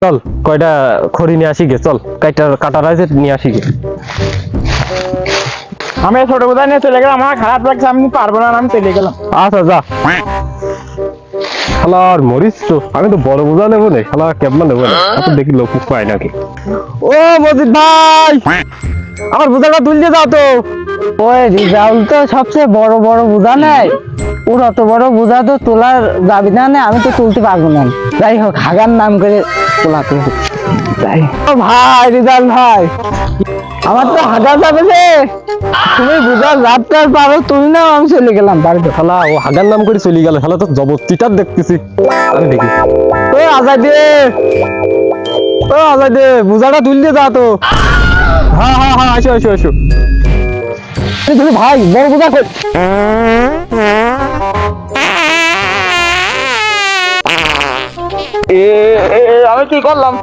চল কয়টা খড়ি নিয়ে আসি গে, চল কাটা রাইছে নিয়ে আসি গে। আমি ছোট বোঝা নিয়ে চলে গেলাম, আমার খারাপ লাগছে, আমি পারবো না, আমি চলে গেলাম। আচ্ছা যা। শালা আর মরিস তো, আমি তো বড় বোঝা নেবো না, শালা কেমন নেবো না, তো দেখি লোক পায় নাকি। ও মজিদ ভাই, আমার বোঝাটা তুলতে যাও তো। ওই রিজাউল তো সবচেয়ে বড় বড় বোঝা নেয়, ওর অত বড় বোঝা তো তোলার যাবি না, আমি তো তুলতে পারবো না। যাই হোক, হাগার নাম করে তোলাতে হোক। যাই ও ভাই, রিজাউল ভাই, আমার তো হাগা যাবে রে, তুমি বোঝা যাত্রার পারো, তুমি না, আমি চলে গেলাম বাড়িতে। শালা ও হাগার নাম করে চলে গেল, শালা তো জবরদস্তিটার দেখতেছি। আমি দেখি ও আজাদ দে, ও আজাদ দে, বোঝাটা তুলতে যা তো। হ্যাঁ হ্যাঁ হ্যাঁ, আসো আসো আসো। তুমি ভাই বড় বোঝা কই? আমি কি করলাম?